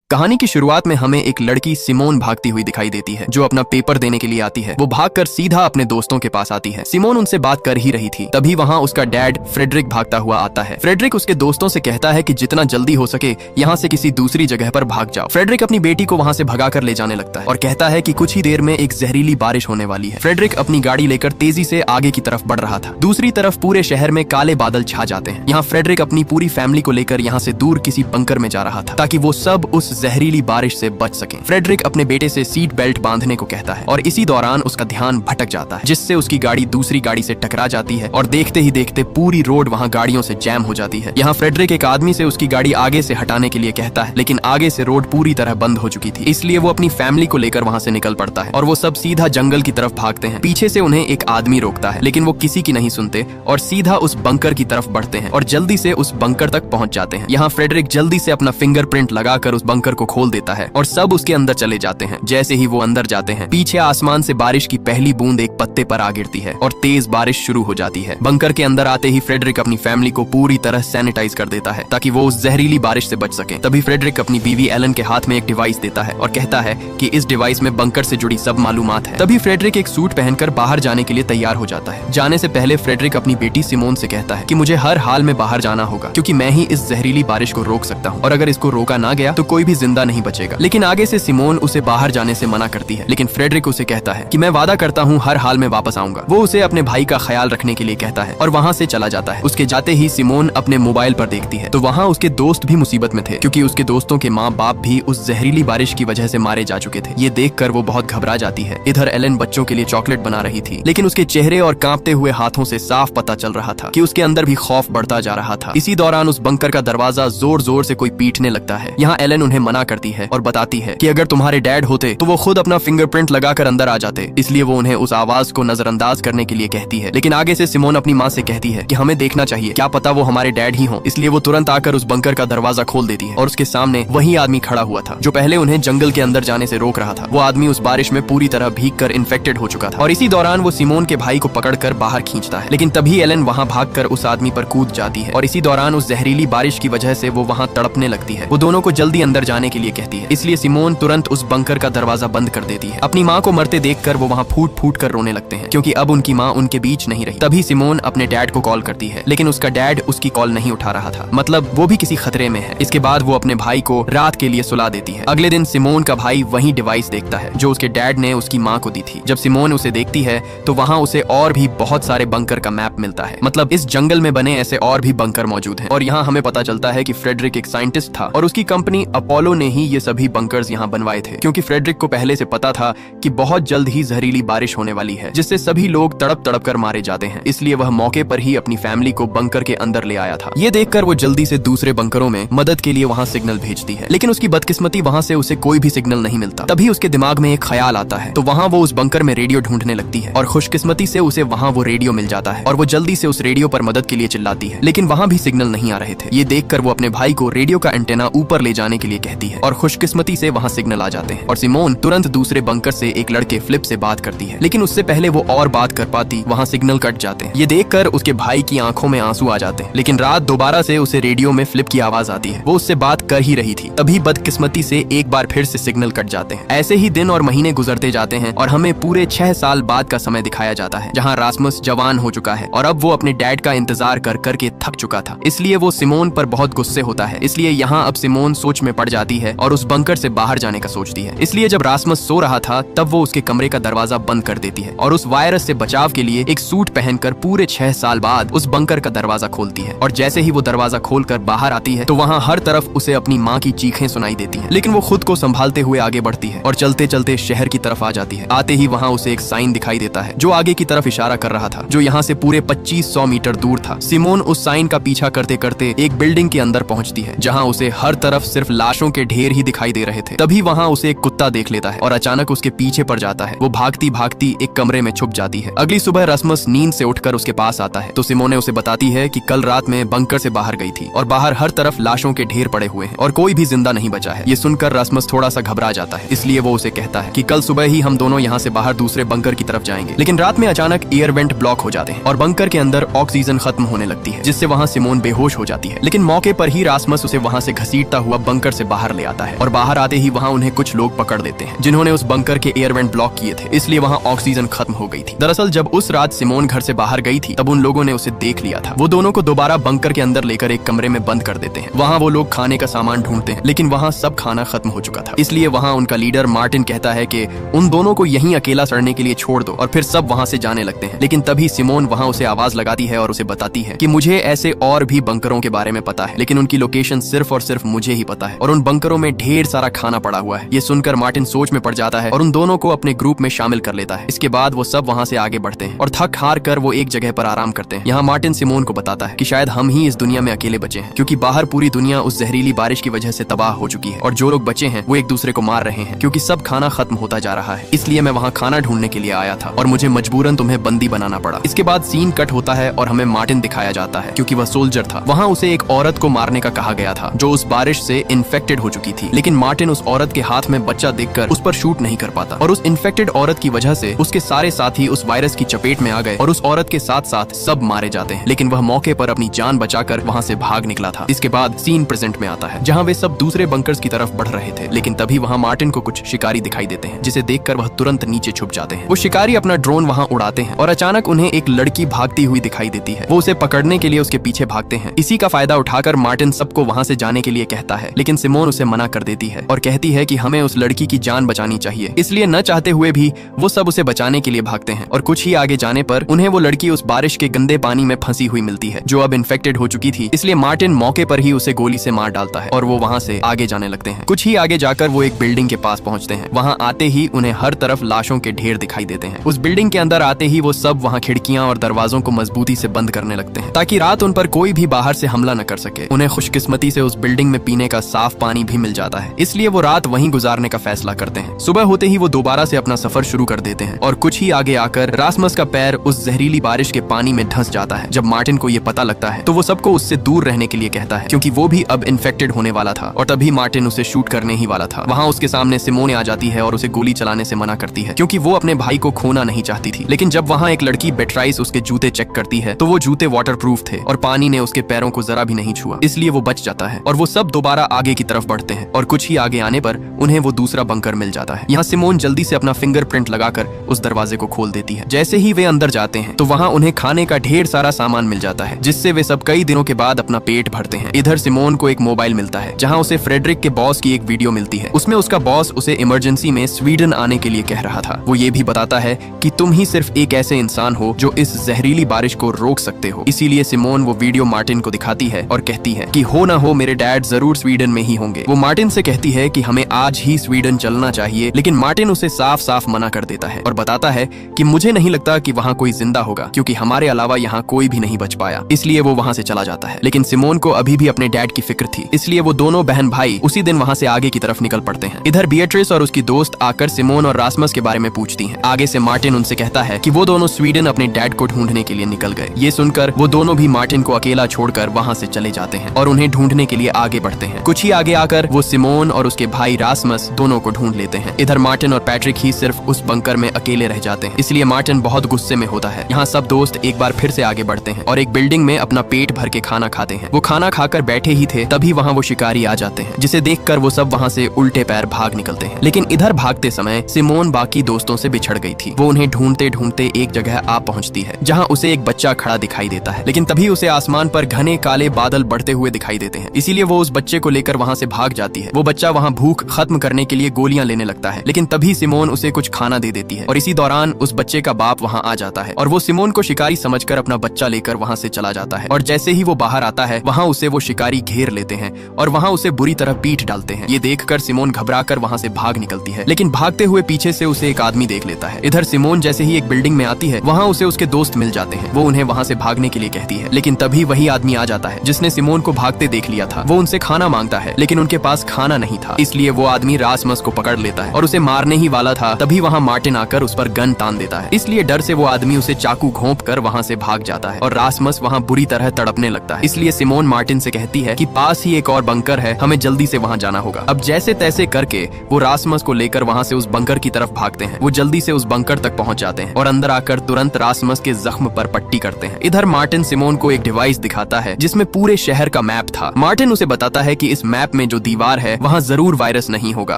कहानी की शुरुआत में हमें एक लड़की सिमोन भागती हुई दिखाई देती है जो अपना पेपर देने के लिए आती है। वो भागकर सीधा अपने दोस्तों के पास आती है। सिमोन उनसे बात कर ही रही थी, तभी वहाँ उसका डैड फ्रेडरिक भागता हुआ आता है। फ्रेडरिक उसके दोस्तों से कहता है कि जितना जल्दी हो सके यहाँ से किसी दूसरी जगह पर भाग जाओ। फ्रेडरिक अपनी बेटी को वहाँ से भगाकर ले जाने लगता है और कहता है कि कुछ ही देर में एक जहरीली बारिश होने वाली है। फ्रेडरिक अपनी गाड़ी लेकर तेजी से आगे की तरफ बढ़ रहा था। दूसरी तरफ पूरे शहर में काले बादल छा जाते हैं। यहाँ फ्रेडरिक अपनी पूरी फैमिली को लेकर यहाँ से दूर किसी बंकर में जा रहा था ताकि वो सब उस जहरीली बारिश से बच सके। फ्रेडरिक अपने बेटे से सीट बेल्ट बांधने को कहता है और इसी दौरान उसका ध्यान भटक जाता है, जिससे उसकी गाड़ी दूसरी गाड़ी से टकरा जाती है और देखते ही देखते पूरी रोड वहां गाड़ियों से जैम हो जाती है। यहाँ फ्रेडरिक एक आदमी से उसकी गाड़ी आगे से हटाने के लिए कहता है, लेकिन आगे से रोड पूरी तरह बंद हो चुकी थी, इसलिए वो अपनी फैमिली को लेकर वहां से निकल पड़ता है और वो सब सीधा जंगल की तरफ भागते हैं। पीछे से उन्हें एक आदमी रोकता है, लेकिन वो किसी की नहीं सुनते और सीधा उस बंकर की तरफ बढ़ते हैं और जल्दी से उस बंकर तक पहुंच जाते हैं। यहाँ फ्रेडरिक जल्दी से अपना फिंगरप्रिंट लगाकर उस बंकर को खोल देता है और सब उसके अंदर चले जाते हैं। जैसे ही वो अंदर जाते हैं, पीछे आसमान से बारिश की पहली बूंद एक पत्ते पर आ गिरती है और तेज बारिश शुरू हो जाती है। बंकर के अंदर आते ही फ्रेडरिक अपनी फैमिली को पूरी तरह सैनिटाइज कर देता है ताकि वो उस जहरीली बारिश से बच सके। तभी फ्रेडरिक अपनी बीवी एलन के हाथ में एक डिवाइस देता है और कहता है कि इस डिवाइस में बंकर से जुड़ी सब मालूमात है। तभी फ्रेडरिक एक सूट पहनकर बाहर जाने के लिए तैयार हो जाता है। जाने से पहले फ्रेडरिक अपनी बेटी सिमोन से कहता है कि मुझे हर हाल में बाहर जाना होगा, क्योंकि मैं ही इस जहरीली बारिश को रोक सकता हूँ और अगर इसको रोका ना गया तो कोई भी जिंदा नहीं बचेगा। लेकिन आगे से सिमोन उसे बाहर जाने से मना करती है, लेकिन फ्रेडरिक उसे कहता है कि मैं वादा करता हूँ हर हाल में वापस आऊंगा। वो उसे अपने भाई का ख्याल रखने के लिए कहता है और वहाँ से चला जाता है। उसके जाते ही सिमोन अपने मोबाइल पर देखती है तो वहाँ उसके दोस्त भी मुसीबत में थे, क्योंकि उसके दोस्तों के माँ बाप भी उस जहरीली बारिश की वजह से मारे जा चुके थे। ये देखकर वो बहुत घबरा जाती है। इधर एलन बच्चों के लिए चॉकलेट बना रही थी, लेकिन उसके चेहरे और कांपते हुए हाथों से साफ पता चल रहा था कि उसके अंदर भी खौफ बढ़ता जा रहा था। इसी दौरान उस बंकर का दरवाजा जोर जोर से कोई पीटने लगता है। यहाँ एलन उन्हें मना करती है और बताती है कि अगर तुम्हारे डैड होते तो वो खुद अपना फिंगरप्रिंट लगाकर अंदर आ जाते, इसलिए वो उन्हें उस आवाज को नजरअंदाज करने के लिए कहती है। लेकिन आगे से सिमोन अपनी माँ से कहती है कि हमें देखना चाहिए, क्या पता वो हमारे डैड ही हों। इसलिए वो तुरंत आकर उस बंकर का दरवाजा खोल देती है और उसके सामने वही आदमी खड़ा हुआ था जो पहले उन्हें जंगल के अंदर जाने से रोक रहा था। वो आदमी उस बारिश में पूरी तरह भीगकर इन्फेक्टेड हो चुका था और इसी दौरान वो सिमोन के भाई को पकड़कर बाहर खींचता है। लेकिन तभी एलन वहाँ भागकर उस आदमी पर कूद जाती है और इसी दौरान उस जहरीली बारिश की वजह से वो वहाँ तड़पने लगती है। वो दोनों को जल्दी अंदर जाने के लिए कहती है, इसलिए सिमोन तुरंत उस बंकर का दरवाजा बंद कर देती है। अपनी माँ को मरते देखकर वो वहाँ फूट फूट कर रोने लगते हैं, क्योंकि अब उनकी माँ उनके बीच नहीं रही। तभी सिमोन अपने डैड को कॉल करती है, लेकिन उसका डैड उसकी कॉल नहीं उठा रहा था, मतलब वो भी किसी खतरे में है। इसके बाद वो अपने भाई को रात के लिए सुला देती है। अगले दिन सिमोन का भाई वही डिवाइस देखता है जो उसके डैड ने उसकी माँ को दी थी। जब सिमोन उसे देखती है तो वहाँ उसे और भी बहुत सारे बंकर का मैप मिलता है, मतलब इस जंगल में बने ऐसे और भी बंकर मौजूद हैं। और यहाँ हमें पता चलता है कि फ्रेडरिक एक साइंटिस्ट था और उसकी कंपनी अपोलो ने ही ये सभी बंकर्स यहाँ बनवाए थे, क्योंकि फ्रेडरिक को पहले से पता था कि बहुत जल्द ही जहरीली बारिश होने वाली है, जिससे सभी लोग तड़प तड़प कर मारे जाते हैं। इसलिए वह मौके पर ही अपनी फैमिली को बंकर के अंदर ले आया था। ये देखकर वो जल्दी से दूसरे बंकरों में मदद के लिए वहाँ सिग्नल भेजती है, लेकिन उसकी बदकिस्मती वहाँ से उसे कोई भी सिग्नल नहीं मिलता। तभी उसके दिमाग में एक ख्याल आता है, तो वहाँ वो उस बंकर में रेडियो ढूंढने लगती है और खुशकिस्मती से उसे वहाँ वो रेडियो मिल जाता है और वो जल्दी से उस रेडियो पर मदद के लिए चिल्लाती है, लेकिन वहाँ भी सिग्नल नहीं आ रहे थे। ये देखकर वो अपने भाई को रेडियो का एंटेना ऊपर ले जाने के लिए कहती है और खुशकिस्मती से वहाँ सिग्नल आ जाते हैं और सिमोन तुरंत दूसरे बंकर से एक लड़के फ्लिप से बात करती है, लेकिन उससे पहले वो और बात कर पाती वहाँ सिग्नल कट जाते हैं। ये देखकर उसके भाई की आंखों में आंसू आ जाते हैं, लेकिन रात दोबारा से उसे रेडियो में फ्लिप की आवाज आती है। वो उससे बात कर ही रही थी, तभी बदकिस्मती से एक बार फिर से सिग्नल कट जाते हैं। ऐसे ही दिन और महीने गुजरते जाते हैं और हमें पूरे 6 साल बाद का समय दिखाया जाता है, जहाँ रासमस जवान हो चुका है और अब वो अपने डैड का इंतजार कर करके थक चुका था। इसलिए वो सिमोन पर बहुत गुस्से होता है। इसलिए यहाँ अब सिमोन सोच में पड़ जाती है और उस बंकर से बाहर जाने का सोचती है। इसलिए जब रासमस सो रहा था तब वो उसके कमरे का दरवाजा बंद कर देती है और उस वायरस से बचाव के लिए एक सूट पहनकर पूरे 6 साल बाद उस बंकर का दरवाजा खोलती है। और जैसे ही वो दरवाजा खोलकर बाहर आती है तो वहाँ हर तरफ उसे अपनी माँ की चीखें सुनाई देती हैं, लेकिन वो खुद को संभालते हुए आगे बढ़ती है और चलते चलते शहर की तरफ आ जाती है। आते ही वहाँ उसे एक साइन दिखाई देता है जो आगे की तरफ इशारा कर रहा था, जो यहाँ से पूरे 2500 मीटर दूर था। सिमोन उस साइन का पीछा करते करते एक बिल्डिंग के अंदर पहुंचती है, जहाँ उसे हर तरफ सिर्फ लाशों के ढेर ही दिखाई दे रहे थे। तभी वहाँ उसे एक कुत्ता देख लेता है और अचानक उसके पीछे पड़ जाता है। वो भागती भागती एक कमरे में छुप जाती है। अगली सुबह रासमस नींद से उठकर उसके पास आता है तो सिमोने उसे बताती है कि कल रात में बंकर से बाहर गई थी और बाहर हर तरफ लाशों के ढेर पड़े हुए हैं और कोई भी जिंदा नहीं बचा है। ये सुनकर रासमस थोड़ा सा घबरा जाता है, इसलिए वो उसे कहता है कि कल सुबह ही हम दोनों यहाँ से बाहर दूसरे बंकर की तरफ जाएंगे। लेकिन रात में अचानक एयर वेंट ब्लॉक हो जाते हैं और बंकर के अंदर ऑक्सीजन खत्म होने लगती है, जिससे वहाँ सिमोन बेहोश हो जाती है। लेकिन मौके पर ही रासमस उसे वहाँ से घसीटता हुआ बंकर से बाहर बाहर ले आता है और बाहर आते ही वहाँ उन्हें कुछ लोग पकड़ लेते हैं जिन्होंने उस बंकर के एयर वेंट ब्लॉक किए थे, इसलिए वहाँ ऑक्सीजन खत्म हो गई थी। दरअसल जब उस रात सिमोन घर से बाहर गई थी तब उन लोगों ने उसे देख लिया था। वो दोनों को दोबारा बंकर के अंदर लेकर एक कमरे में बंद कर देते हैं। वहाँ वो लोग खाने का सामान ढूंढते हैं लेकिन वहाँ सब खाना खत्म हो चुका था, इसलिए वहाँ उनका लीडर मार्टिन कहता है कि उन दोनों को यहीं अकेला सड़ने के लिए छोड़ दो और फिर सब वहाँ से जाने लगते हैं। लेकिन तभी सिमोन वहाँ उसे आवाज लगाती है और उसे बताती है कि मुझे ऐसे और भी बंकरों के बारे में पता है, लेकिन उनकी लोकेशन सिर्फ और सिर्फ मुझे ही पता है और उन बंकरों में ढेर सारा खाना पड़ा हुआ है। ये सुनकर मार्टिन सोच में पड़ जाता है और उन दोनों को अपने ग्रुप में शामिल कर लेता है। इसके बाद वो सब वहाँ से आगे बढ़ते हैं और थक हार कर वो एक जगह पर आराम करते हैं। यहाँ मार्टिन सिमोन को बताता है कि शायद हम ही इस दुनिया में अकेले बचे हैं, क्योंकि बाहर पूरी दुनिया उस जहरीली बारिश की वजह से तबाह हो चुकी है और जो लोग बचे हैं वो एक दूसरे को मार रहे हैं क्योंकि सब खाना खत्म होता जा रहा है। इसलिए मैं वहाँ खाना ढूंढने के लिए आया था और मुझे मजबूरन तुम्हें बंदी बनाना पड़ा। इसके बाद सीन कट होता है और हमें मार्टिन दिखाया जाता है क्योंकि वह सोल्जर था। वहाँ उसे एक औरत को मारने का कहा गया था जो उस बारिश से इन्फेक्टेड हो चुकी थी, लेकिन मार्टिन उस औरत के हाथ में बच्चा देखकर उस पर शूट नहीं कर पाता और उस इन्फेक्टेड औरत की वजह से उसके सारे साथी उस वायरस की चपेट में आ गए और उस औरत के साथ साथ सब मारे जाते हैं। लेकिन वह मौके पर अपनी जान बचाकर वहाँ से भाग निकला था। इसके बाद सीन प्रेजेंट में आता है जहाँ वे सब दूसरे बंकर्स की तरफ बढ़ रहे थे, लेकिन तभी वहाँ मार्टिन को कुछ शिकारी दिखाई देते हैं जिसे देखकर वह तुरंत नीचे छुप जाते हैं। वो शिकारी अपना ड्रोन वहाँ उड़ाते हैं और अचानक उन्हें एक लड़की भागती हुई दिखाई देती है। वो उसे पकड़ने के लिए उसके पीछे भागते हैं। इसी का फायदा उठाकर मार्टिन सबको वहाँ से जाने के लिए कहता है, लेकिन सिमोन उसे मना कर देती है और कहती है कि हमें उस लड़की की जान बचानी चाहिए। इसलिए न चाहते हुए भी वो सब उसे बचाने के लिए भागते हैं और कुछ ही आगे जाने पर उन्हें वो लड़की उस बारिश के गंदे पानी में फंसी हुई मिलती है जो अब इन्फेक्टेड हो चुकी थी। इसलिए मार्टिन मौके पर ही उसे गोली से मार डालता है और वो वहाँ से आगे जाने लगते हैं। कुछ ही आगे जाकर वो एक बिल्डिंग के पास पहुँचते हैं। वहाँ आते ही उन्हें हर तरफ लाशों के ढेर दिखाई देते हैं। उस बिल्डिंग के अंदर आते ही वो सब वहाँ खिड़कियाँ और दरवाजों को मजबूती से बंद करने लगते हैं ताकि रात उन पर कोई भी बाहर से हमला न कर सके। उन्हें खुशकिस्मती से उस बिल्डिंग में पीने का साफ पानी भी मिल जाता है, इसलिए वो रात वहीं गुजारने का फैसला करते हैं। सुबह होते ही वो दोबारा से अपना सफर शुरू कर देते हैं और कुछ ही आगे आकर रासमस का पैर उस जहरीली बारिश के पानी में धंस जाता है। जब मार्टिन को ये पता लगता है तो वो सबको उससे दूर रहने के लिए कहता है क्योंकि वो भी अब इन्फेक्टेड होने वाला था और तभी मार्टिन उसे शूट करने ही वाला था। वहाँ उसके सामने सिमोन आ जाती है और उसे गोली चलाने से मना करती है क्योंकि वो अपने भाई को खोना नहीं चाहती थी। लेकिन जब वहाँ एक लड़की बेट्राइस उसके जूते चेक करती है तो वो जूते वाटरप्रूफ थे और पानी ने उसके पैरों को जरा भी नहीं छुआ, इसलिए वो बच जाता है और वो सब दोबारा आगे की तरफ बढ़ते हैं और कुछ ही आगे आने पर उन्हें वो दूसरा बंकर मिल जाता है। यहाँ सिमोन जल्दी से अपना फिंगरप्रिंट लगाकर उस दरवाजे को खोल देती है। जैसे ही वे अंदर जाते हैं तो वहाँ उन्हें खाने का ढेर सारा सामान मिल जाता है जिससे वे सब कई दिनों के बाद अपना पेट भरते हैं। इधर सिमोन को एक मोबाइल मिलता है जहाँ उसे फ्रेडरिक के बॉस की एक वीडियो मिलती है। उसमें उसका बॉस उसे इमरजेंसी में स्वीडन आने के लिए कह रहा था। वो ये भी बताता है कि तुम ही सिर्फ एक ऐसे इंसान हो जो इस जहरीली बारिश को रोक सकते हो। इसीलिए सिमोन वो वीडियो मार्टिन को दिखाती है और कहती है कि हो ना हो मेरे डैड जरूर स्वीडन में ही होंगे। वो मार्टिन से कहती है कि हमें आज ही स्वीडन चलना चाहिए, लेकिन मार्टिन उसे साफ साफ मना कर देता है और बताता है कि मुझे नहीं लगता कि वहाँ कोई जिंदा होगा क्योंकि हमारे अलावा यहाँ कोई भी नहीं बच पाया। इसलिए वो वहाँ से चला जाता है। लेकिन सिमोन को अभी भी अपने डैड की फिक्र थी, इसलिए वो दोनों बहन भाई उसी दिन वहाँ से आगे की तरफ निकल पड़ते हैं। इधर बिएट्रिस और उसकी दोस्त आकर सिमोन और रासमस के बारे में पूछती हैं। आगे से मार्टिन उनसे कहता है कि वो दोनों स्वीडन अपने डैड को ढूंढने के लिए निकल गए। ये सुनकर वो दोनों भी मार्टिन को अकेला छोड़कर वहाँ से चले जाते हैं और उन्हें ढूंढने के लिए आगे बढ़ते हैं। कुछ ही आगे आकर वो सिमोन और उसके भाई रासमस दोनों को ढूंढ लेते हैं। इधर मार्टिन और पैट्रिक ही सिर्फ उस बंकर में अकेले रह जाते हैं, इसलिए मार्टिन बहुत गुस्से में होता है। यहाँ सब दोस्त एक बार फिर से आगे बढ़ते हैं और एक बिल्डिंग में अपना पेट भर के खाना खाते हैं। वो खाना खाकर बैठे ही थे तभी वहाँ वो शिकारी आ जाते हैं जिसे देखकर वो सब वहाँ से उल्टे पैर भाग निकलते हैं। लेकिन इधर भागते समय सिमोन बाकी दोस्तों से बिछड़ गई थी। वो उन्हें ढूंढते ढूंढते एक जगह आ पहुंचती है जहाँ उसे एक बच्चा खड़ा दिखाई देता है। लेकिन तभी उसे आसमान पर घने काले बादल बढ़ते हुए दिखाई देते हैं, इसीलिए वो उस बच्चे को लेकर वहाँ से भाग जाती है। वो बच्चा वहाँ भूख खत्म करने के लिए गोलियां लेने लगता है, लेकिन तभी सिमोन उसे कुछ खाना दे देती है और इसी दौरान उस बच्चे का बाप वहाँ आ जाता है और वो सिमोन को शिकारी समझकर अपना बच्चा लेकर वहाँ से चला जाता है। और जैसे ही वो बाहर आता है वहाँ उसे वो शिकारी घेर लेते हैं और वहाँ उसे बुरी तरह पीट डालते हैं। ये देखकर सिमोन घबराकर वहाँ से भाग निकलती है, लेकिन भागते हुए पीछे से उसे एक आदमी देख लेता है। इधर सिमोन जैसे ही एक बिल्डिंग में आती है वहाँ उसे उसके दोस्त मिल जाते हैं। वो उन्हें वहाँ से भागने के लिए कहती है, लेकिन तभी वही आदमी आ जाता है जिसने सिमोन को भागते देख लिया था। वो उनसे खाना मांगता है, लेकिन उनके पास खाना नहीं था, इसलिए वो आदमी रासमस को पकड़ लेता है और उसे मारने ही वाला था। तभी वहाँ मार्टिन आकर उस पर गन तान देता है, इसलिए डर से वो आदमी उसे चाकू घोंप कर वहाँ से भाग जाता है और रासमस वहाँ बुरी तरह तड़पने लगता है। इसलिए सिमोन मार्टिन से कहती है कि पास ही एक और बंकर है, हमें जल्दी से वहाँ जाना होगा। अब जैसे तैसे करके वो रासमस को लेकर वहाँ से उस बंकर की तरफ भागते हैं। वो जल्दी से उस बंकर तक पहुँच जाते हैं और अंदर आकर तुरंत रासमस के जख्म पर पट्टी करते हैं। इधर मार्टिन सिमोन को एक डिवाइस दिखाता है जिसमें पूरे शहर का मैप था। मार्टिन उसे बताता है कि इस मैप में जो दीवार है वहाँ जरूर वायरस नहीं होगा,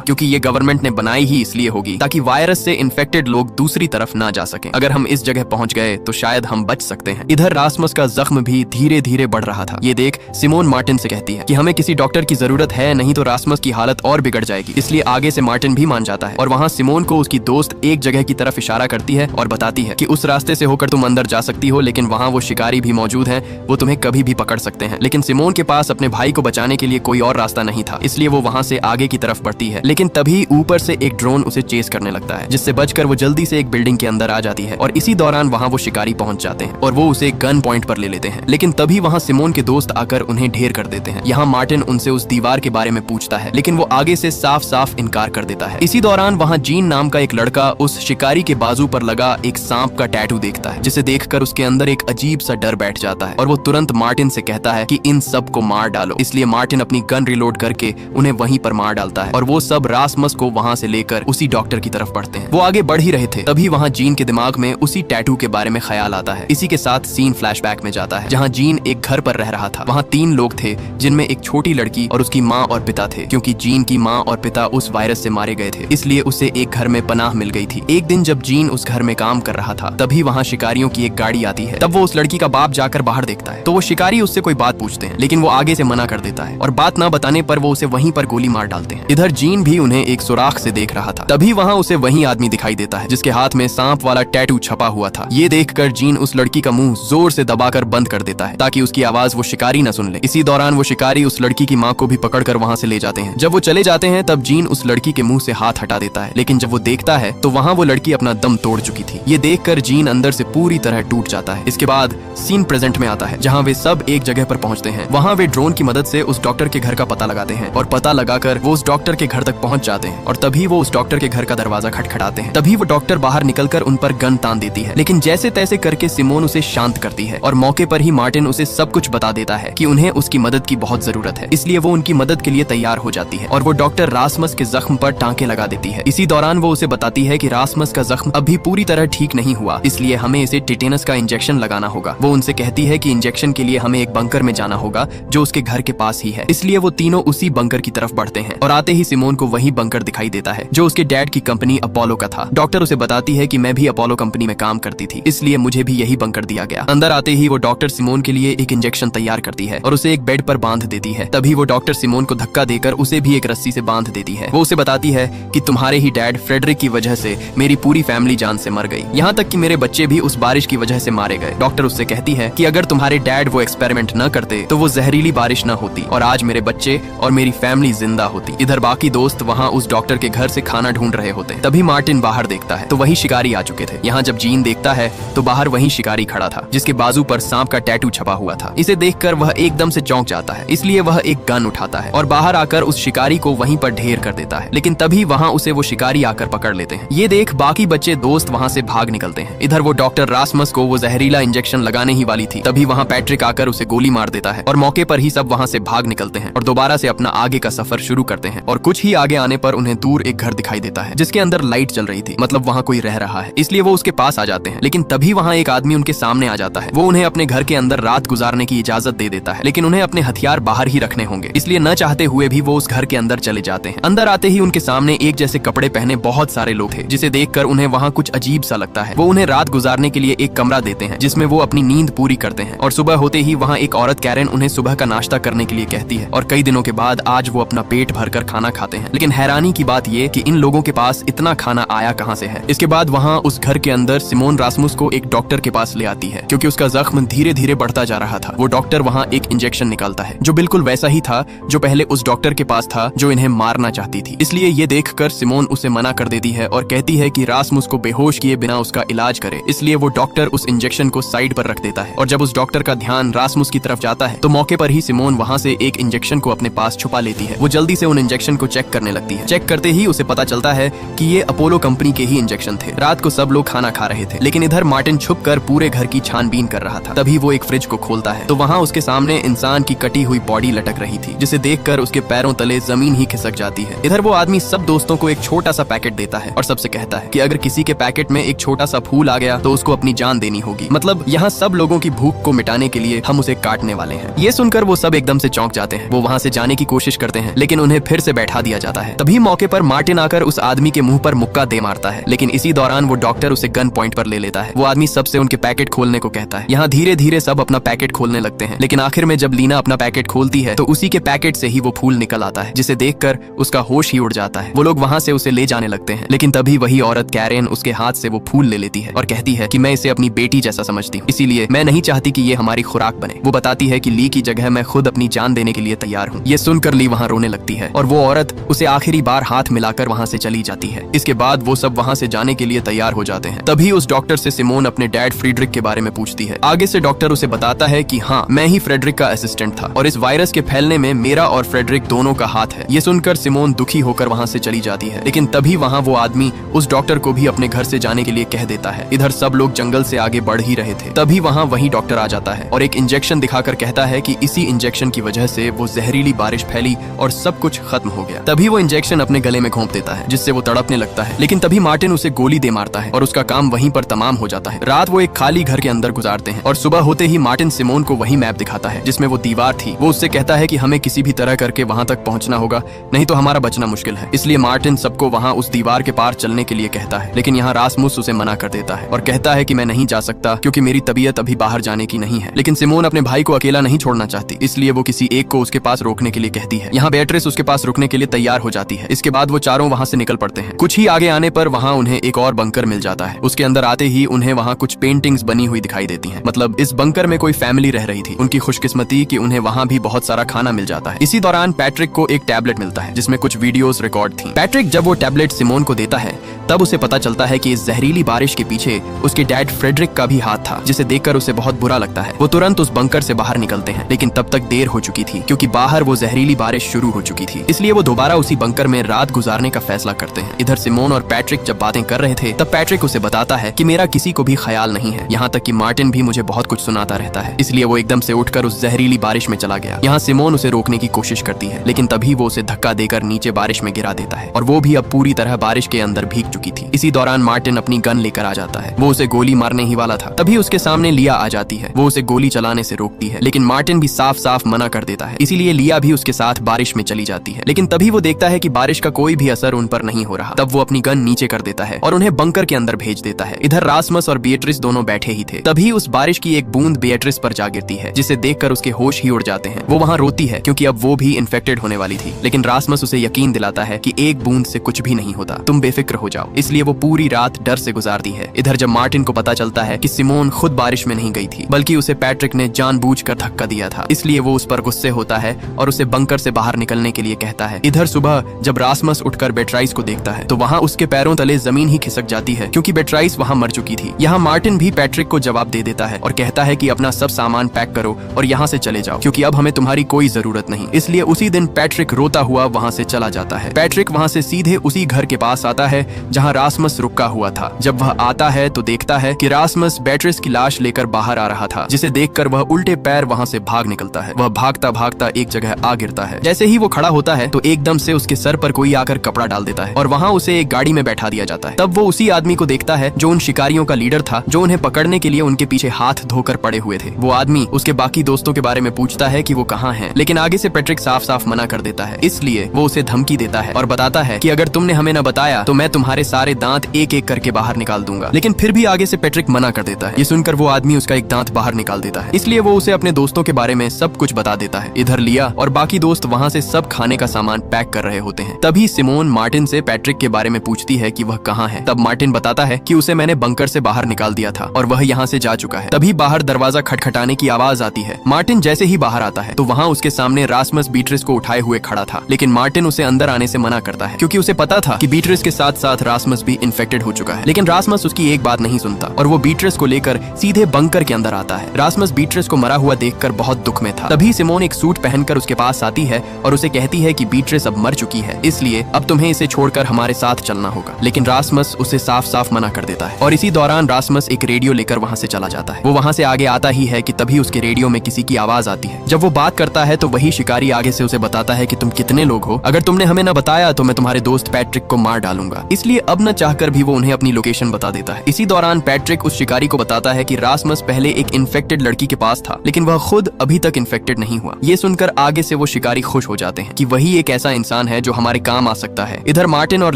क्योंकि ये गवर्नमेंट ने बनाई ही इसलिए होगी ताकि वायरस से इन्फेक्टेड लोग दूसरी तरफ ना जा सकें। अगर हम इस जगह पहुंच गए तो शायद हम बच सकते हैं। इधर रासमस का जख्म भी धीरे धीरे बढ़ रहा था। ये देख सिमोन मार्टिन से कहती है कि हमें किसी डॉक्टर की जरूरत है, नहीं तो रासमस की हालत और बिगड़ जाएगी। इसलिए आगे से मार्टिन भी मान जाता है और वहाँ सिमोन को उसकी दोस्त एक जगह की तरफ इशारा करती है और बताती है कि उस रास्ते से होकर तुम अंदर जा सकती हो, लेकिन वहाँ वो शिकारी भी मौजूद हैं, वो तुम्हें कभी भी पकड़ सकते हैं। लेकिन सिमोन के पास अपने भाई को बचाने के लिए कोई और रास्ता नहीं था, इसलिए वो वहाँ से आगे की तरफ बढ़ती है। लेकिन तभी ऊपर से एक ड्रोन उसे चेस करने लगता है, जिससे बचकर वो जल्दी से एक बिल्डिंग के अंदर आ जाती है और इसी दौरान वहाँ वो शिकारी पहुंच जाते हैं और वो उसे गन पॉइंट पर ले लेते हैं। लेकिन तभी वहाँ सिमोन के दोस्त आकर उन्हें ढेर कर देते हैं। यहाँ मार्टिन उनसे उस दीवार के बारे में पूछता है, लेकिन वो आगे से साफ साफ इनकार कर देता है। इसी दौरान वहाँ जीन नाम का एक लड़का उस शिकारी के बाजू पर लगा एक सांप का टैटू देखता है, जिसे देखकर उसके अंदर एक अजीब सा डर बैठ जाता है और वो तुरंत मार्टिन से कहता है कि इन सब को मार डालो। इसलिए मार्टिन अपनी गन रिलोड करके उन्हें वहीं पर मार डालता है और वो सब रासमस को वहाँ से लेकर उसी डॉक्टर की तरफ बढ़ते हैं। वो आगे बढ़ ही रहे थे, तभी वहाँ जीन के दिमाग में उसी टैटू के बारे में ख्याल आता है। इसी के साथ सीन फ्लैशबैक में जाता है, जहाँ जीन एक घर पर रह रहा था। वहाँ 3 लोग थे, जिनमें एक छोटी लड़की और उसकी माँ और पिता थे। क्योंकि जीन की माँ और पिता उस वायरस से मारे गए थे, इसलिए उसे एक घर में पनाह मिल गई थी। एक दिन जब जीन उस घर में काम कर रहा था, तभी वहाँ शिकारियों की एक गाड़ी आती है। तब वो उस लड़की का बाप जाकर बाहर देखता है, तो वो शिकारी उससे कोई बात पूछते हैं, लेकिन वो आगे से मना कर देता है और बात ना बताने पर वो उसे वहीं पर गोली मार डालते हैं। इधर जीन भी उन्हें एक सुराख से देख रहा था। तभी वहाँ उसे वही आदमी दिखाई देता है, जिसके हाथ में सांप वाला टैटू छपा हुआ था। ये देखकर जीन उस लड़की का मुंह जोर से दबाकर बंद कर देता है, ताकि उसकी आवाज वो शिकारी न सुन ले। इसी दौरान वो शिकारी उस लड़की की माँ को भी पकड़कर वहाँ से ले जाते हैं। जब वो चले जाते हैं, तब जीन उस लड़की के मुंह से हाथ हटा देता है, लेकिन जब वो देखता है तो वहाँ वो लड़की अपना दम तोड़ चुकी थी। ये देखकर जीन अंदर से पूरी तरह टूट जाता है। इसके बाद सीन प्रेजेंट में आता है, जहाँ वे सब एक जगह पर पहुंचते हैं। वहाँ वे ड्रोन की मदद से उस डॉक्टर के घर का पता लगाते हैं और पता लगाकर वो उस डॉक्टर के घर तक पहुंच जाते हैं और तभी वो उस डॉक्टर के घर का दरवाजा खटखटाते हैं। तभी वो डॉक्टर बाहर निकलकर उन पर गन तान देती है, लेकिन जैसे तैसे करके सिमोन उसे शांत करती है और मौके पर ही मार्टिन उसे सब कुछ बता देता है कि उन्हें उसकी मदद की बहुत जरूरत है। इसलिए वो उनकी मदद के लिए तैयार हो जाती है और वो डॉक्टर रासमस के जख्म पर टांके लगा देती है। इसी दौरान वो उसे बताती है कि रासमस का जख्म अभी पूरी तरह ठीक नहीं हुआ, इसलिए हमें इसे टिटेनस का इंजेक्शन लगाना होगा। वो उनसे कहती है कि इंजेक्शन के लिए हमें एक बंकर में जाना होगा जो उसके घर के पास ही है। इसलिए वो तीनों उसी बंकर की तरफ बढ़ते हैं और आते ही सिमोन को वही बंकर दिखाई देता है जो उसके डैड की कंपनी अपोलो का था। डॉक्टर उसे बताती है कि मैं भी अपोलो कंपनी में काम करती थी, इसलिए मुझे भी यही बंकर दिया गया। अंदर आते ही वो डॉक्टर सिमोन के लिए एक इंजेक्शन तैयार करती है और उसे एक बेड पर बांध देती है। तभी वो डॉक्टर सिमोन को धक्का देकर उसे भी एक रस्सी से बांध देती है। वो उसे बताती है कि तुम्हारे ही डैड फ्रेडरिक की वजह से मेरी पूरी फैमिली जान से मर गई, यहाँ तक कि मेरे बच्चे भी उस बारिश की वजह से मारे गए। डॉक्टर उससे कहती है कि अगर तुम्हारे डैड वो एक्सपेरिमेंट न करते तो वो जहरीली बारिश न होती और आज मेरे बच्चे और मेरी फैमिली जिंदा होती। इधर बाकी दोस्त वहाँ उस डॉक्टर के घर से खाना ढूंढ रहे होते हैं। तभी मार्टिन बाहर देखता है तो वही शिकारी आ चुके थे। यहाँ जब जीन देखता है तो बाहर वही शिकारी खड़ा था, जिसके बाजू पर सांप का टैटू छपा हुआ था। इसे देखकर वह एकदम से चौंक जाता है, इसलिए वह एक गन उठाता है और बाहर आकर उस शिकारी को वहीं पर ढेर कर देता है। लेकिन तभी वहाँ उसे वो शिकारी आकर पकड़ लेते हैं। ये देख बाकी बच्चे दोस्त वहाँ से भाग निकलते हैं। इधर वो डॉक्टर रासमस को वो जहरीला इंजेक्शन लगाने ही वाली थी, तभी वहाँ पैट्रिक आकर उसे गोली मार देता है और मौके पर ही सब वहाँ से भाग निकलते हैं और दोबारा से अपना आगे का सफर शुरू करते हैं। और कुछ ही आगे आने पर उन्हें दूर एक घर दिखाई देता है, जिसके अंदर लाइट जल रही थी, मतलब वहाँ कोई रह रहा है, इसलिए वो उसके पास आ जाते हैं। लेकिन तभी वहाँ एक आदमी उनके सामने आ जाता है। वो उन्हें अपने घर के अंदर रात गुजारने की इजाजत दे देता है, लेकिन उन्हें अपने हथियार बाहर ही रखने होंगे, इसलिए न चाहते हुए भी वो उस घर के अंदर चले जाते हैं। अंदर आते ही उनके सामने एक जैसे कपड़े पहने बहुत सारे लोग थे, जिसे देखकर उन्हें वहाँ कुछ अजीब सा लगता है। वो उन्हें रात गुजारने के लिए एक कमरा देते हैं, जिसमें वो अपनी नींद पूरी करते हैं। और सुबह होते ही वहाँ एक औरत कैरन उन्हें सुबह का नाश्ता करने के लिए कहती है और कई दिनों के बाद आज वो अपना पेट भरकर खाना खाते हैं। लेकिन हैरानी की बात ये कि इन लोगों के पास इतना खाना आया कहाँ से है। इसके बाद वहाँ उस घर के अंदर सिमोन रासमुस को एक डॉक्टर के पास ले आती है, क्योंकि उसका जख्म धीरे धीरे बढ़ता जा रहा था। वो डॉक्टर वहाँ एक इंजेक्शन निकालता है जो बिल्कुल वैसा ही था जो पहले उस डॉक्टर के पास था जो इन्हें मारना चाहती थी। इसलिए ये देखकर सिमोन उसे मना कर देती है और कहती है कि रासमुस को बेहोश किए बिना उसका इलाज करे। इसलिए वो डॉक्टर उस इंजेक्शन को साइड पर रख देता है और जब उस डॉक्टर का ध्यान रासमुस की तरफ जाता है तो मौके पर ही सिमोन वहाँ से एक इंजेक्शन को अपने पास छुपा लेती है। वो जल्दी से उन इंजेक्शन को चेक करने लगती है। चेक करते ही उसे पता चलता है कि ये अपोलो कंपनी के ही इंजेक्शन थे। रात को सब लोग खाना खा रहे थे, लेकिन इधर मार्टिन छुपकर पूरे घर की छानबीन कर रहा था। तभी वो एक फ्रिज को खोलता है तो वहाँ उसके सामने इंसान की कटी हुई बॉडी लटक रही थी, जिसे देखकर उसके पैरों तले जमीन ही खिसक जाती है। इधर वो आदमी सब दोस्तों को एक छोटा सा पैकेट देता है और सबसे कहता है कि अगर किसी के पैकेट में एक छोटा सा फूल आ गया तो उसको अपनी जान देनी होगी, मतलब यहाँ सब लोगों की भूख को मिटाने के लिए हम उसे काटने वाले हैं। ये सुनकर वो सब एकदम से चौंक जाते हैं। वो वहाँ से जाने की कोशिश करते हैं, लेकिन उन्हें फिर से बैठा दिया जाता है। तभी मौके पर मार्टिन आकर उस आदमी के मुंह पर मुक्का दे मारता है, लेकिन इसी दौरान वो डॉक्टर उसे गन पॉइंट पर ले लेता है। वो आदमी सबसे उनके पैकेट खोलने को कहता है। यहाँ धीरे धीरे सब अपना पैकेट खोलने लगते हैं, लेकिन आखिर में जब लीना अपना पैकेट खोलती है तो उसी के पैकेट से ही वो फूल निकल आता है, जिसे देखकर उसका होश ही उड़ जाता है। वो लोग वहाँ से उसे ले जाने लगते हैं, लेकिन तभी वही औरत कैरेन उसके हाथ से वो फूल ले लेती है और कहती है कि मैं इसे अपनी बेटी जैसा समझती हूँ, इसीलिए मैं नहीं चाहती कि ये हमारी खुराक बने। वो बताती है कि ली की जगह मैं खुद अपनी जान देने के लिए तैयार हूँ। ये सुनकर ली वहाँ रोने लगती है और वो औरत उसे आखिरी बार हाथ मिलाकर वहाँ से चली जाती है। इसके बाद वो सब वहाँ से जाने के लिए तैयार हो जाते हैं। तभी उस डॉक्टर से सिमोन अपने डैड फ्रीडरिक के बारे में पूछती है। आगे से डॉक्टर उसे बताता है कि हाँ, मैं ही फ्रेडरिक का असिस्टेंट था और इस वायरस के फैलने में मेरा और फ्रेडरिक दोनों का हाथ है। ये सुनकर सिमोन दुखी होकर वहाँ से चली जाती है, लेकिन तभी वहाँ वो आदमी उस डॉक्टर को भी अपने घर से जाने के लिए कह देता है। इधर सब लोग जंगल से आगे बढ़ ही रहे थे, तभी वहाँ वही डॉक्टर आ जाता है और एक इंजेक्शन दिखाकर कहता है कि इसी इंजेक्शन की वजह से वो जहरीली बारिश फैली और सब कुछ खत्म हो गया। तभी वो इंजेक्शन अपने गले में घोंप देता है, जिससे वो तड़पने लगता है, लेकिन तभी मार्टिन उसे गोली दे मारता है और उसका काम वहीं पर तमाम हो जाता है। रात वो एक खाली घर के अंदर गुजारते हैं और सुबह होते ही मार्टिन सिमोन को वही मैप दिखाता है जिसमें वो दीवार थी। वो उससे कहता है कि हमें किसी भी तरह करके वहां तक पहुंचना होगा, नहीं तो हमारा बचना मुश्किल है। इसलिए मार्टिन सबको वहां उस दीवार के पार चलने के लिए कहता है, लेकिन यहाँ रासमुस उसे मना कर देता है और कहता है कि मैं नहीं जा सकता क्योंकि मेरी तबीयत अभी बाहर जाने की नहीं है। लेकिन सिमोन अपने भाई को अकेला नहीं छोड़ना चाहती, इसलिए वो किसी एक को उसके पास रोकने के लिए कहती है। यहाँ बेट्रिस उसके पास रुकने के लिए तैयार हो जाती है। इसके बाद वो चारों वहाँ से निकल पड़ते हैं। कुछ ही आगे आने पर वहाँ उन्हें एक और बंकर मिल जाता है। उसके अंदर आते ही उन्हें वहाँ कुछ पेंटिंग्स बनी हुई दिखाई देती हैं। मतलब इस बंकर में कोई फैमिली रह रही थी। उनकी खुशकिस्मती कि उन्हें वहाँ भी बहुत सारा खाना मिल जाता है। इसी दौरान पैट्रिक को एक टैबलेट मिलता है जिसमें कुछ वीडियोस रिकॉर्ड थी। पैट्रिक जब वो टैबलेट सिमोन को देता है तब उसे पता चलता है कि इस जहरीली बारिश के पीछे उसके डैड फ्रेडरिक का भी हाथ था, जिसे देखकर उसे बहुत बुरा लगता है। वो तुरंत उस बंकर से बाहर निकलते हैं, लेकिन तब तक देर हो चुकी थी क्योंकि बाहर वो जहरीली बारिश शुरू हो चुकी थी। इसलिए वो दोबारा उसी बंकर में रात गुजारने का फैसला करते हैं। इधर सिमोन और पैट्रिक जब बातें कर रहे थे तब पैट्रिक उसे बताता है कि मेरा किसी को भी ख्याल नहीं है, यहाँ तक कि मार्टिन भी मुझे बहुत कुछ सुनाता रहता है। इसलिए वो एकदम से उठकर उस जहरीली बारिश में चला गया। यहाँ सिमोन उसे रोकने की कोशिश करती है, लेकिन तभी वो उसे धक्का देकर नीचे बारिश में गिरा देता है और वो भी अब पूरी तरह बारिश के अंदर भीग चुकी थी। इसी दौरान मार्टिन अपनी गन लेकर आ जाता है। वो उसे गोली मारने ही वाला था, तभी उसके सामने लिया आ जाती है। वो उसे गोली चलाने से रोकती है, लेकिन मार्टिन भी साफ साफ मना कर देता है। इसीलिए लिया भी उसके साथ बारिश में चली जाती है, लेकिन तभी वो देखता है कि बारिश का कोई भी असर उन पर नहीं हो रहा। तब वो अपनी गन नीचे कर देता है और उन्हें बंकर के अंदर भेज देता है। इधर रासमस और बिएट्रिस दोनों बैठे ही थे। तभी उस बारिश की एक बूंद बिएट्रिस पर जा गिरती है, जिसे देखकर उसके होश ही उड़ जाते हैं। वो वहाँ रोती है क्योंकि अब वो भी इन्फेक्टेड होने वाली थी, लेकिन रासमस उसे यकीन दिलाता है कि एक बूंद से कुछ भी नहीं होता, तुम बेफिक्र हो जाओ। इसलिए वो पूरी रात डर से गुजारती है। इधर जब मार्टिन को पता चलता है कि सिमोन खुद बारिश में नहीं गई थी, बल्कि उसे पैट्रिक ने जानबूझकर धक्का दिया था, इसलिए वो उस पर गुस्से होता है और उसे बंकर से बाहर निकलने के लिए कहता है। इधर सुबह जब रासमस उठकर बेट्राइस को देखता है तो वहाँ उसके पैरों तले जमीन ही खिसक जाती है क्योंकि बेट्राइस वहाँ मर चुकी थी। यहाँ मार्टिन भी पैट्रिक को जवाब दे देता है और कहता है कि अपना सब सामान पैक करो और यहाँ से चले जाओ क्योंकि अब हमें तुम्हारी कोई जरूरत नहीं। इसलिए उसी दिन पैट्रिक रोता हुआ वहाँ से चला जाता है। पैट्रिक वहाँ से सीधे उसी घर के पास आता है जहाँ रासमस रुका हुआ था। जब वह आता है तो देखता है कि रासमस बेट्रिस की लाश लेकर बाहर आ रहा था, जिसे देखकर वह उल्टे पैर वहाँ से भाग निकलता है। वह भागता भागता एक जगह आ गिरता है। जैसे ही वो खड़ा होता है तो एकदम से उसके सर पर कोई आकर कपड़ा डाल देता है और वहाँ उसे एक गाड़ी में बैठा दिया जाता है। तब वो उसी आदमी को देखता है जो उन शिकारियों का लीडर था, जो उन्हें पकड़ने के लिए उनके पीछे हाथ धोकर पड़े हुए थे। वो आदमी उसके बाकी दोस्तों के बारे में पूछता है कि वो कहाँ हैं, लेकिन आगे से पैट्रिक साफ साफ मना कर देता है। इसलिए वो उसे धमकी देता है और बताता है कि अगर तुमने हमें न बताया तो मैं तुम्हारे सारे दांत एक एक करके बाहर निकाल दूंगा। लेकिन फिर भी आगे से पैट्रिक मना कर देता है। ये सुनकर वो आदमी उसका एक दांत बाहर निकाल देता है। इसलिए वो उसे अपने दोस्तों के बारे में सब कुछ बता देता है। इधर लिया और बाकी दोस्त वहाँ से सब खाने का सामान पैक कर रहे होते हैं। तभी सिमोन मार्टिन से पैट्रिक के बारे में पूछती है कि वह कहाँ है। तब मार्टिन बताता है कि उसे मैंने बंकर से बाहर निकाल दिया था और वह यहाँ से जा चुका है। तभी बाहर दरवाजा खटखटाने की आवाज आती है। मार्टिन जैसे ही बाहर आता है तो वहाँ उसके सामने रासमस बीट्रिस को उठाए हुए खड़ा था, लेकिन मार्टिन उसे अंदर आने से मना करता है क्योंकि उसे पता था कि बीट्रिस के साथ साथ रासमस भी इन्फेक्टेड हो चुका है। लेकिन रासमस उसकी एक बात नहीं सुनता और वो बीट्रिस को लेकर सीधे बंकर के अंदर आता है। रासमस बीट्रिस को मरा हुआ देखकर बहुत दुख में था। तभी सिमोन एक सूट पहनकर उसके पास आती है और उसे कहती है कि बीट्रिस अब मर चुकी है, इसलिए अब तुम्हें इसे छोड़कर हमारे साथ चलना होगा। लेकिन रासमस उसे साफ साफ मना कर देता है और इसी दौरान रासमस एक रेडियो लेकर वहाँ से चला जाता है। वो वहाँ से आगे आता ही है कि तभी उसके रेडियो में किसी की आवाज आती है। जब वो बात करता है तो वही शिकारी आगे से उसे बताता है कि तुम कितने लोग हो, अगर तुमने हमें न बताया तो मैं तुम्हारे दोस्त पैट्रिक को मार डालूंगा। इसलिए अब न चाहकर भी वो उन्हें अपनी लोकेशन बता देता है। इसी दौरान पैट्रिक उस शिकारी को बताता है कि रासमस पहले एक इन्फेक्टेड लड़की के पास था, लेकिन वह खुद अभी तक इन्फेक्टेड नहीं हुआ। ये सुनकर आगे से वो शिकारी खुश हो जाते हैं कि वही एक ऐसा इंसान है जो हमारे काम आ सकता है। इधर मार्टिन और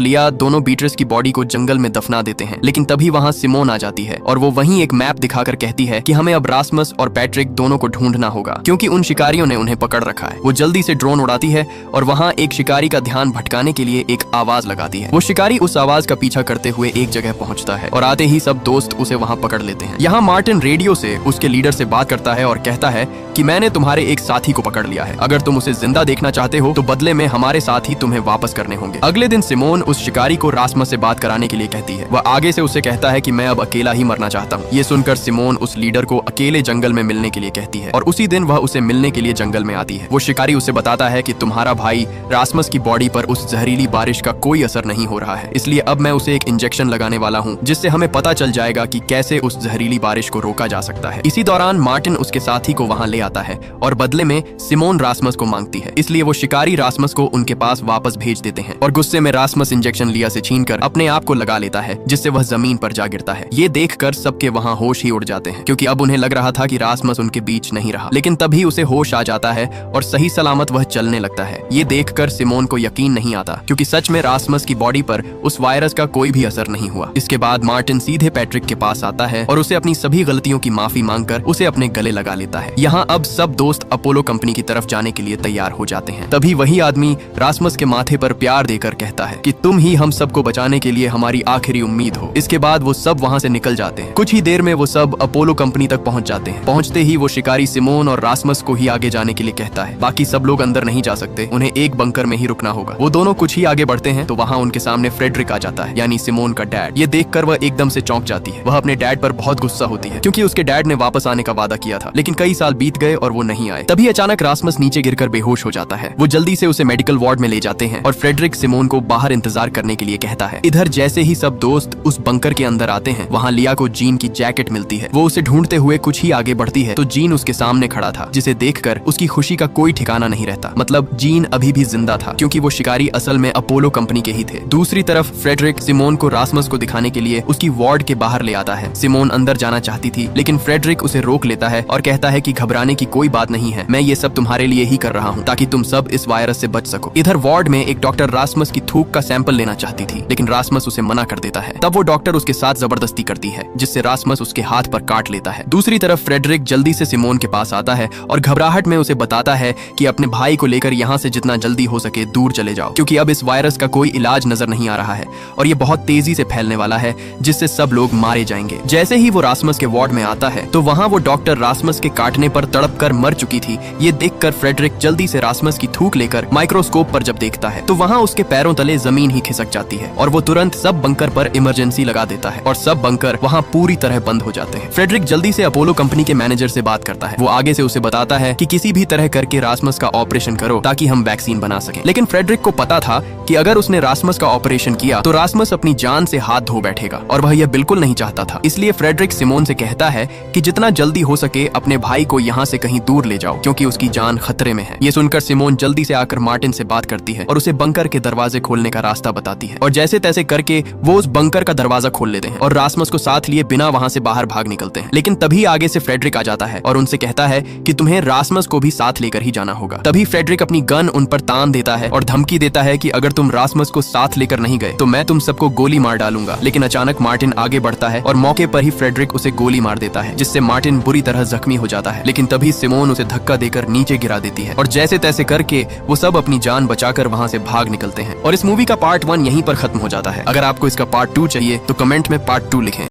लिया दोनों बीट्रिस की बॉडी को जंगल में दफना देते हैं, लेकिन तभी वहाँ सिमोन आ जाती है और वो वहीं एक मैप दिखाकर कहती है कि हमें अब रास्मस और पैट्रिक दोनों को ढूंढना होगा, क्योंकि उन शिकारियों ने उन्हें पकड़ रखा है। वो जल्दी से ड्रोन उड़ाती है और वहाँ एक शिकारी का ध्यान भटकाने के लिए एक आवाज लगाती है। वो शिकारी उस आवाज का पीछा करते हुए एक जगह पहुंचता है और आते ही सब दोस्त उसे वहाँ पकड़ लेते हैं। यहाँ मार्टिन रेडियो से उसके लीडर से बात करता है और कहता है कि मैंने तुम्हारे एक साथी को पकड़ लिया है, अगर तुम उसे जिंदा देखना चाहते हो तो बदले में हमारे साथ ही तुम्हें वापस करने होंगे। अगले दिन सिमोन उस शिकारी को रास्मस से बात कराने के लिए कहती है। वह आगे से उसे कहता है कि मैं अब अकेला ही मरना चाहता हूँ। ये सुनकर सिमोन उस लीडर को अकेले जंगल में मिलने के लिए कहती है और उसी दिन वह उसे मिलने के लिए जंगल में आती है। वो शिकारी उसे बताता है कि तुम्हारा भाई रास्मस की बॉडी पर उस जहरीली बारिश का कोई असर नहीं हो रहा है, इसलिए अब मैं उसे एक इंजेक्शन लगाने वाला हूँ जिससे हमें पता चल जाएगा कि कैसे उस जहरीली बारिश को रोका जा सकता है। इसी दौरान मार्टिन उसके साथी को वहाँ ले आता है और बदले में सिमोन रास्मस को मांगती है, इसलिए वो शिकारी रास्मस को उनके पास वापस भेज देते हैं और गुस्से में रास्मस इंजेक्शन लिया से छीनकर अपने आप को लगा लेता है, जिससे वह जमीन पर जा गिरता है। ये देखकर सबके वहाँ होश ही उड़ जाते हैं, क्योंकि अब उन्हें लग रहा था कि रास्मस उनके बीच नहीं रहा, लेकिन तभी उसे होश आ जाता है और सही सलामत वह चलने लगता है। ये देखकर सिमोन को यकीन नहीं आता, क्योंकि सच में रास्मस की बॉडी पर उस वायरस का कोई भी असर नहीं हुआ। इसके बाद मार्टिन सीधे पैट्रिक के पास आता है और उसे अपनी सभी गलतियों की माफी मांगकर उसे अपने गले लगा लेता है। यहाँ अब सब दोस्त अपोलो कंपनी की तरफ जाने के लिए तैयार हो जाते हैं। तभी वही आदमी रास्मस के माथे पर प्यार देकर कहता है कि तुम ही हम सबको बचाने के लिए हमारी आखिरी उम्मीद हो। इसके बाद वो सब वहाँ से निकल जाते हैं। कुछ ही देर में वो सब अपोलो कंपनी तक पहुँच जाते हैं। पहुँचते ही वो शिकारी सिमोन और रास्मस को ही आगे जाने के लिए कहता है, बाकी सब लोग अंदर नहीं जा सकते, उन्हें एक बंकर में ही रुकना होगा। वो दोनों कुछ ही आगे बढ़ते हैं तो वहाँ उनके सामने फ्रेडरिक आ जाता है, यानी सिमोन का डैड। ये देखकर वह एकदम से चौंक जाती है। वह अपने डैड पर बहुत गुस्सा होती है, क्योंकि उसके डैड ने वापस आने का वादा किया था, लेकिन कई साल बीत गए और वो नहीं आए। तभी अचानक रास्मस नीचे गिरकर बेहोश हो जाता है। वो जल्दी से उसे मेडिकल वार्ड में ले जाते हैं और फ्रेडरिक सिमोन को बाहर इंतजार करने के लिए कहता है। इधर जैसे ही सब दोस्त उस बंकर के अंदर आते हैं, वहाँ लिया को जीन की जैकेट मिलती है। वो उसे ढूंढते हुए कुछ ही आगे बढ़ती है तो जीन उसके सामने खड़ा था, जिसे देखकर उसकी खुशी का कोई ठिकाना नहीं रहता। मतलब जीन अभी भी जिंदा था, क्योंकि वो शिकारी असल में अपोलो कंपनी के ही थे। दूसरी तरफ फ्रेडरिक सिमोन को रास्मस को दिखाने के लिए उसकी वार्ड के बाहर ले आता है। सिमोन अंदर जाना चाहती थी, लेकिन फ्रेडरिक उसे रोक लेता है और कहता है कि घबराने की कोई बात नहीं है, मैं ये सब तुम्हारे लिए ही कर रहा हूँ ताकि तुम सब इस वायरस से बच सको। इधर वार्ड में एक डॉक्टर रास्मस की थूक का सैंपल लेना चाहती थी, लेकिन रास्मस उसे मना कर देता है। तब वो डॉक्टर उसके साथ जबरदस्ती करती है, जिससे रास्मस उसके हाथ पर काट लेता है। दूसरी तरफ फ्रेडरिक जल्दी से सिमोन के पास आता है और घबराहट में उसे बताता है कि अपने भाई को लेकर यहाँ से जितना जल्दी हो सके दूर चले जाओ, क्योंकि अब इस वायरस का कोई इलाज नजर नहीं आ रहा है और ये बहुत तेजी से फैलने वाला है, जिससे सब लोग मारे जाएंगे। जैसे ही वो रास्मस के वार्ड में आता है तो वहाँ वो डॉक्टर रास्मस के काटने पर तड़प कर मर चुकी थी। ये देखकर फ्रेडरिक जल्दी से रास्मस की थूक लेकर माइक्रोस्कोप पर जब देखता है तो वहाँ उसके पैरों तले जमीन ही खिसक जाती है और वो तुरंत सब बंकर पर इमरजेंसी लगा देता है और सब बंकर वहाँ पूरी तरह बंद हो जाते हैं। फ्रेडरिक जल्दी से अपोलो कंपनी के मैनेजर से बात करता है। वो आगे से उसे बताता है कि किसी भी तरह करके रास्मस का ऑपरेशन करो ताकि हम वैक्सीन बना सकें। लेकिन फ्रेडरिक को पता था कि अगर उसने रास्मस का ऑपरेशन किया तो रास्मस अपनी जान से हाथ धो बैठेगा और वह यह बिल्कुल नहीं चाहता था। इसलिए फ्रेडरिक सिमोन से कहता है कि जितना जल्दी हो सके अपने भाई को यहाँ से कहीं दूर ले जाओ, क्योंकि उसकी जान खतरे में है। ये सुनकर सिमोन जल्दी से आकर मार्टिन से बात करती है और उसे बंकर के दरवाजे खोलने का रास्ता बताती है और जैसे तैसे करके वो उस बंकर का दरवाजा खोल लेते हैं और रास्मस को साथ लिए बिना वहां से बाहर भाग निकलते हैं। लेकिन तभी आगे से फ्रेडरिक आ जाता है और उनसे कहता है कि तुम्हें रास्मस को भी साथ लेकर ही जाना होगा। तभी फ्रेडरिक अपनी गन उन पर तान देता है और धमकी देता है कि अगर तुम रास्मस को साथ लेकर नहीं गए तो मैं तुम सबको गोली मार डालूंगा। लेकिन अचानक मार्टिन आगे बढ़ता है और मौके पर ही फ्रेडरिक उसे गोली मार देता है, जिससे मार्टिन बुरी तरह जख्मी हो जाता है। लेकिन तभी सिमोन उसे धक्का देकर नीचे गिरा देती है और जैसे तैसे करके वो सब अपनी जान बचाकर वहां से भाग निकलते हैं। और इस मूवी का पार्ट 1 यहीं पर खत्म हो जाता है। अगर आपको इसका पार्ट 2 चाहिए तो कमेंट में पार्ट 2 लिखें।